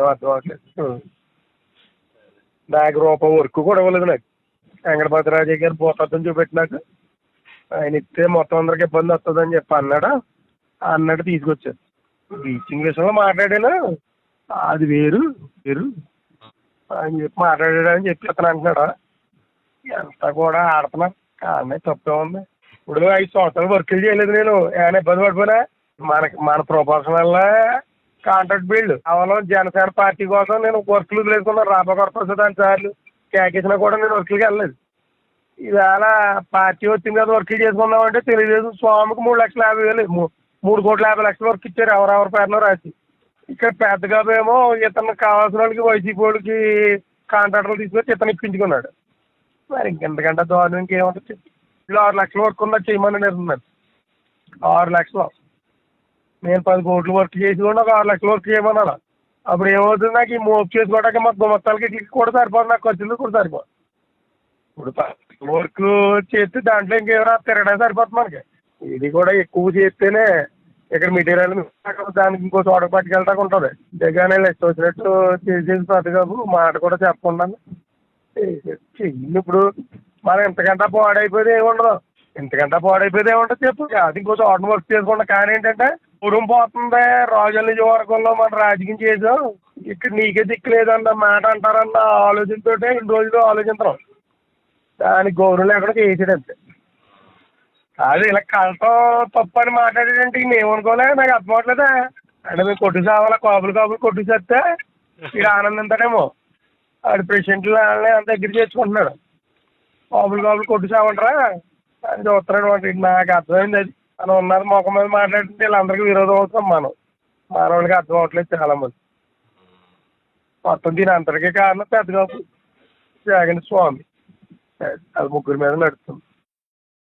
ఏం అర్థం అవ్వట్లేదు. నాకు రూపాయి వర్క్ కూడా ఇవ్వలేదు. నాకు వెంకటపతిరాజయ్య గారు భూతత్వం చూపెట్టినాక ఆయన ఇస్తే మొత్తం అందరికి ఇబ్బంది వస్తుందని చెప్పి అన్నట్టు తీసుకొచ్చారు. టీచింగ్ విషయంలో మాట్లాడాను, అది వేరు వేరు అని చెప్పి మాట్లాడాడని చెప్పి అతను అంటున్నాడు. ఎంత కూడా ఆడుతున్నారు కానీ తప్పే ఉంది. ఇప్పుడు 5 సంవత్సరాలు వర్కులు చేయలేదు నేను, ఏమైనా ఇబ్బంది పడిపోయినా. మన ప్రొఫెషనల్ కాంట్రాక్ట్ బిల్డ్ కేవలం జనసేన పార్టీ కోసం నేను వర్కులు వదిలేసుకున్నాను. రామగొడప దాని సార్లు కేకేసినా కూడా నేను వర్కులకి వెళ్ళలేదు. ఇవాళ పార్టీ వచ్చింది కదా వర్కులు చేసుకుందామంటే తెలుగుదేశం స్వామికి 3,50,000 3,50,00,000 వర్క్ ఇచ్చారు ఎవరెవరి పేరునో రాసి. ఇక్కడ పెద్దగా ఏమో ఇతను కావాల్సిన వాళ్ళకి వైసీపీ వాళ్ళకి కాంట్రాక్టర్లు తీసుకొచ్చి ఇతను ఇప్పించుకున్నాడు. మరి ఇంకెంతకంటే దారుణం ఇంకేముంటుంది. ఇలా 6 లక్షల వర్క్ ఉందా చేయమని అంటున్నాడు. 6 లక్షలు నేను 10 కోట్లు వర్క్ చేసి కూడా ఒక 6 లక్షల వర్క్ చేయమన్నాను. అప్పుడు ఏమవుతుంది, నాకు ఈ మోపు చేసుకోవడానికి మా గుమత్తాలకి ఇట్లకి కూడా సరిపోదు, నాకు ఖర్చులు కూడా సరిపోదు. ఇప్పుడు వర్క్ చేస్తే దాంట్లో ఇంకేమైనా తిరగడానికి సరిపోతుంది మనకి. ఇది కూడా ఎక్కువ చేస్తేనే ఇక్కడ మెటీరియల్ దానికి ఇంకో చోట పట్టుకెళ్ళటానికి ఉంటుంది. జగానే లెక్క వచ్చినట్టు చేసేసి పెద్దగాబు మాట కూడా చెప్పకుండా చెయ్యి. ఇప్పుడు మనం ఇంతకంటే పాడైపోయేది ఏముండదు, చెప్పు. అది ఇంకో చోట వర్క్ చేసుకుంటా. కానీ ఏంటంటే పూర్వం పోతుంది. రాజుల నియోజకవర్గంలో మన రాజకీయం చేసాం, ఇక్కడ నీకే దిక్కులేదన్న మాట అంటారన్న ఆలోచనతో ఇన్ని రోజులు ఆలోచించడం. దానికి గౌరవం లేకుండా చేసాడంతే. అది ఇలా కలటం తప్పు అని మాట్లాడాడంటే మేమనుకోలే, నాకు అర్థం అవట్లేదా. అంటే మేము కొట్టు సావాలా, కాపులు కొట్టు చేస్తే వీడు ఆనందింతాడేమో. ఆడు ప్రెసిడెంట్లు వాళ్ళని అంత దగ్గర చేసుకుంటున్నాడు. కాపులు కొట్టు సావంటారా అని చూస్తున్నాడు మాట. నాకు అర్థమైంది. అది మనం ఉన్నది ముఖం మీద మాట్లాడుతుంటే వీళ్ళందరికీ విరోధం అవుతాం. మన వాళ్ళకి అర్థం అవ్వట్లేదు చాలా మంది. మొత్తం దీని అంతటికీ కారణం పెద్దగాపు జగన్ స్వామి. అది ముగ్గురు మీద నడుస్తుంది.